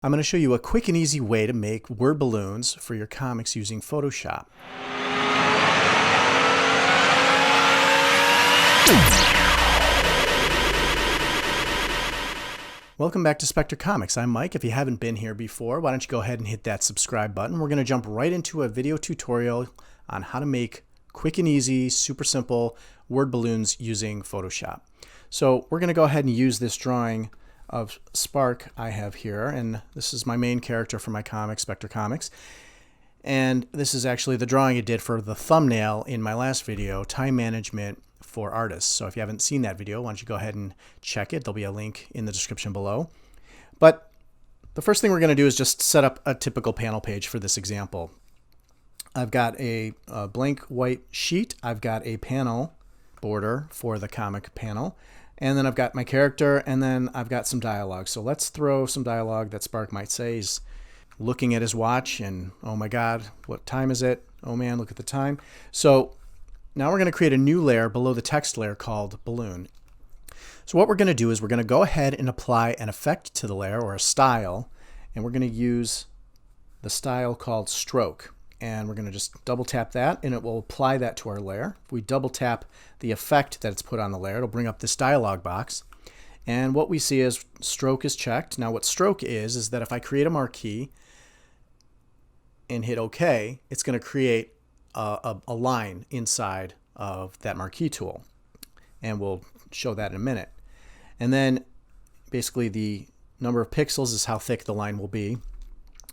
I'm going to show you a quick and easy way to make word balloons for your comics using Photoshop. Welcome back to Spectre Comics. I'm Mike. If you haven't been here before, why don't you go ahead and hit that subscribe button. We're going to jump right into a video tutorial on how to make quick and easy, super simple word balloons using Photoshop. So we're going to go ahead and use this drawing of Spark I have here, and this is my main character for my comic, Spectre Comics. And this is actually the drawing I did for the thumbnail in my last video, Time Management for Artists. So if you haven't seen that video, why don't you go ahead and check it. There'll be a link in the description below. But the first thing we're going to do is just set up a typical panel page for this example. I've got a blank white sheet. I've got a panel border for the comic panel. And then I've got my character, and then I've got some dialogue. So let's throw some dialogue that Spark might say. He's looking at his watch and, oh my God, what time is it? Oh man, look at the time. So now we're going to create a new layer below the text layer called balloon. So what we're going to do is we're going to go ahead and apply an effect to the layer, or a style, and we're going to use the style called stroke. And we're going to just double tap that, and it will apply that to our layer. If we double tap the effect that it's put on the layer, it'll bring up this dialog box. And what we see is stroke is checked. Now what stroke is that if I create a marquee and hit OK, it's going to create a line inside of that marquee tool. And we'll show that in a minute. And then basically the number of pixels is how thick the line will be.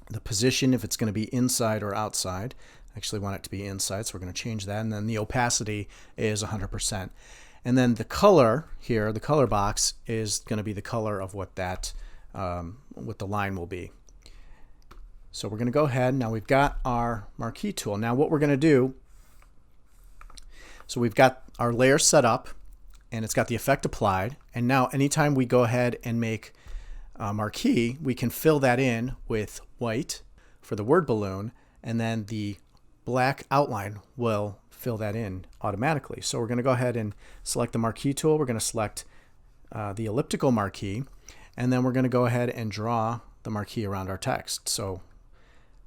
The position, if it's going to be inside or outside. I actually want it to be inside, so we're going to change that. And then the opacity is 100%. And then the color here, the color box, is going to be the color of what that, what the line will be. So we're going to go ahead. Now we've got our marquee tool. Now what we're going to do, so we've got our layer set up, and it's got the effect applied. And now anytime we go ahead and make marquee, we can fill that in with white for the word balloon, and then the black outline will fill that in automatically. So we're going to go ahead and select the marquee tool. We're going to select the elliptical marquee, and then we're going to go ahead and draw the marquee around our text. So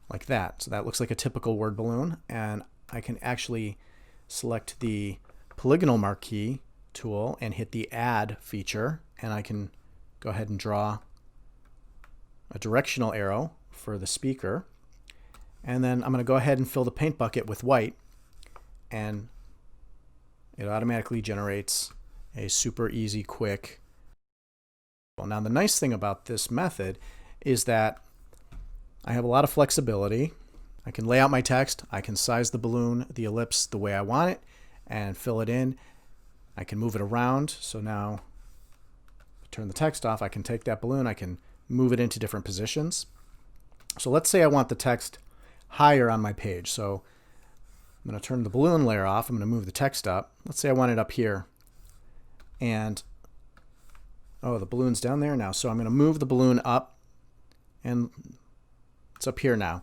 like that. So that looks like a typical word balloon, and I can actually select the polygonal marquee tool and hit the add feature, and I can go ahead and draw a directional arrow for the speaker. And then I'm going to go ahead and fill the paint bucket with white, and it automatically generates a super easy, quick. Well, now the nice thing about this method is that I have a lot of flexibility. I can lay out my text, I can size the balloon, the ellipse, the way I want it, and fill it in. I can move it around. So now, turn the text off, I can take that balloon, I can move it into different positions. So let's say I want the text higher on my page. So I'm going to turn the balloon layer off. I'm going to move the text up. Let's say I want it up here. And oh, the balloon's down there now. So I'm going to move the balloon up, and it's up here now.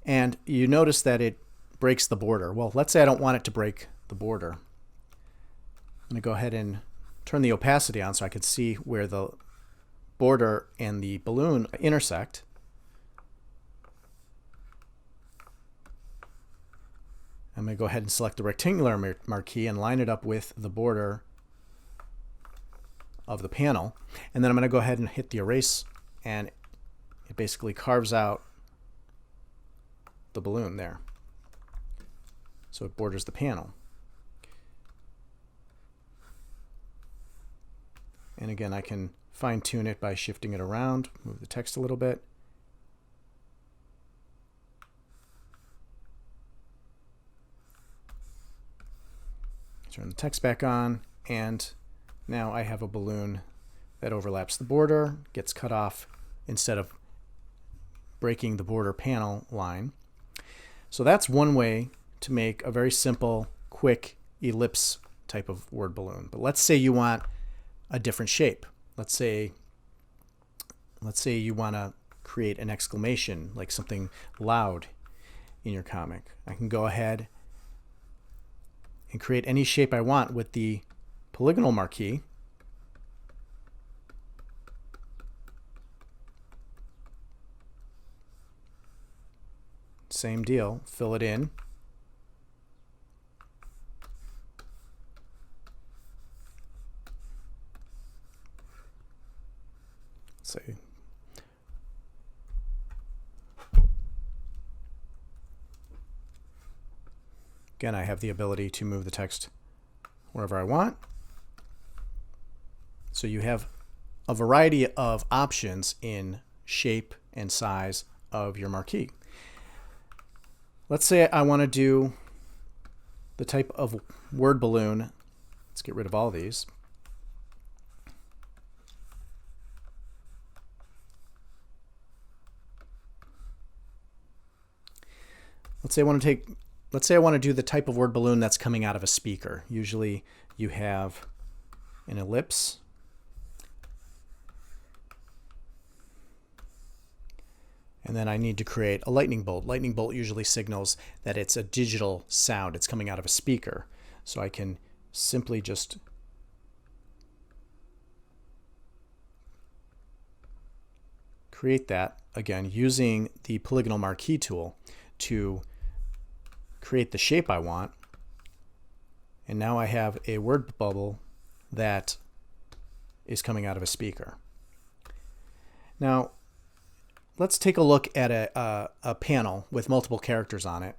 And you notice that it breaks the border. Well, let's say I don't want it to break the border. I'm going to go ahead and turn the opacity on so I can see where the border and the balloon intersect. I'm going to go ahead and select the rectangular marquee and line it up with the border of the panel. And then I'm going to go ahead and hit the erase, and it basically carves out the balloon there. So it borders the panel. And again, I can fine-tune it by shifting it around, move the text a little bit. Turn the text back on, and now I have a balloon that overlaps the border, gets cut off instead of breaking the border panel line. So that's one way to make a very simple, quick ellipse type of word balloon. But let's say you want a different shape. Let's say you want to create an exclamation, like something loud in your comic. I can go ahead and create any shape I want with the polygonal marquee. same deal, fill it in. Let's say again, I have the ability to move the text wherever I want. So you have a variety of options in shape and size of your marquee. Let's say I want to do the type of word balloon. Let's get rid of all of these. Let's say I want to do the type of word balloon that's coming out of a speaker. Usually you have an ellipse, and then I need to create a lightning bolt. Lightning bolt usually signals that it's a digital sound. It's coming out of a speaker. So I can simply just create that, again, using the polygonal marquee tool to create the shape I want. And now I have a word bubble that is coming out of a speaker. Now, let's take a look at a panel with multiple characters on it.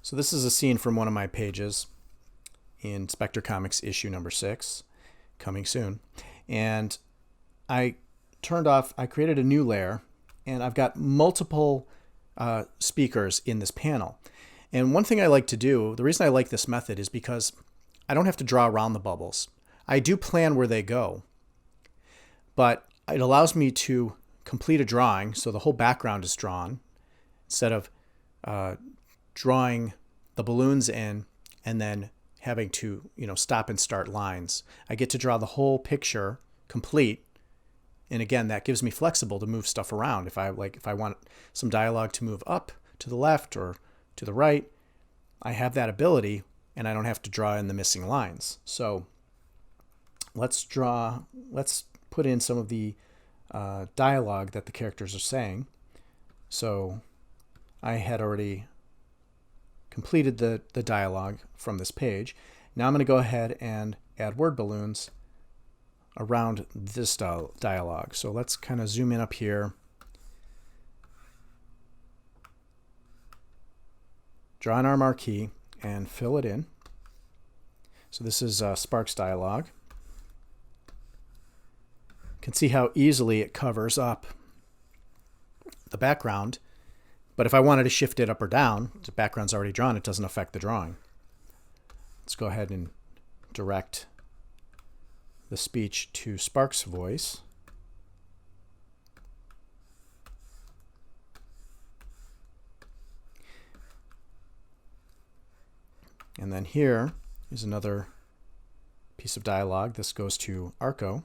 So this is a scene from one of my pages in Spectre Comics issue number 6, coming soon. And I created a new layer, and I've got multiple speakers in this panel. And one thing I like to do, the reason I like this method is because I don't have to draw around the bubbles. I do plan where they go, but it allows me to complete a drawing, so the whole background is drawn, instead of drawing the balloons in and then having to, stop and start lines. I get to draw the whole picture complete, and again, that gives me flexible to move stuff around. If I want some dialogue to move up to the left or to the right, I have that ability, and I don't have to draw in the missing lines. So let's put in some of the dialogue that the characters are saying. So I had already completed the dialogue from this page. Now I'm going to go ahead and add word balloons around this dialogue. So let's kind of zoom in up here. Draw in our marquee and fill it in. So this is Spark's dialogue. You can see how easily it covers up the background, but if I wanted to shift it up or down, the background's already drawn, it doesn't affect the drawing. Let's go ahead and direct the speech to Spark's voice. And then here is another piece of dialogue. This goes to Arco.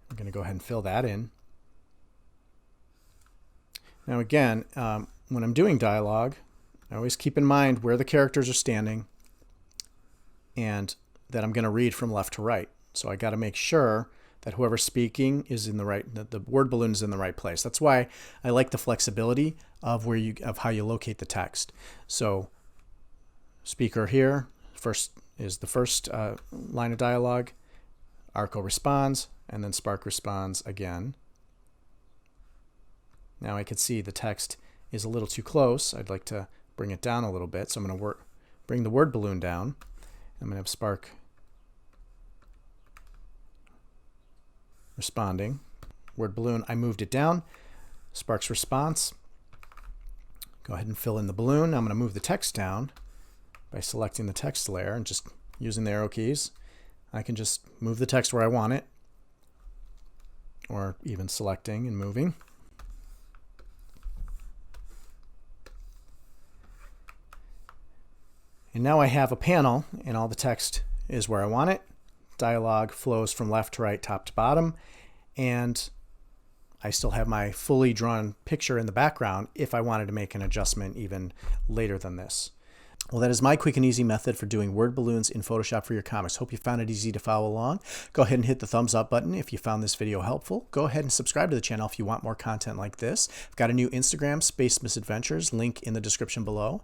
I'm going to go ahead and fill that in. Now again, when I'm doing dialogue, I always keep in mind where the characters are standing and that I'm going to read from left to right. So I got to make sure that whoever's speaking is in the right, that the word balloon is in the right place. That's why I like the flexibility of how you locate the text. So speaker here, is the first line of dialogue. Arco responds, and then Spark responds again. Now I can see the text is a little too close. I'd like to bring it down a little bit. So I'm going to bring the word balloon down. I'm going to have Spark responding. Word balloon, I moved it down. Spark's response. Go ahead and fill in the balloon. I'm going to move the text down by selecting the text layer and just using the arrow keys. I can just move the text where I want it, or even selecting and moving. And now I have a panel and all the text is where I want it. Dialogue flows from left to right, top to bottom, and I still have my fully drawn picture in the background if I wanted to make an adjustment even later than this. Well, that is my quick and easy method for doing word balloons in Photoshop for your comics. Hope you found it easy to follow along. Go ahead and hit the thumbs up button if you found this video helpful. Go ahead and subscribe to the channel if you want more content like this. I've got a new Instagram, Space Misadventures, link in the description below.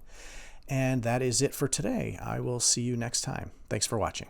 And that is it for today. I will see you next time. Thanks for watching.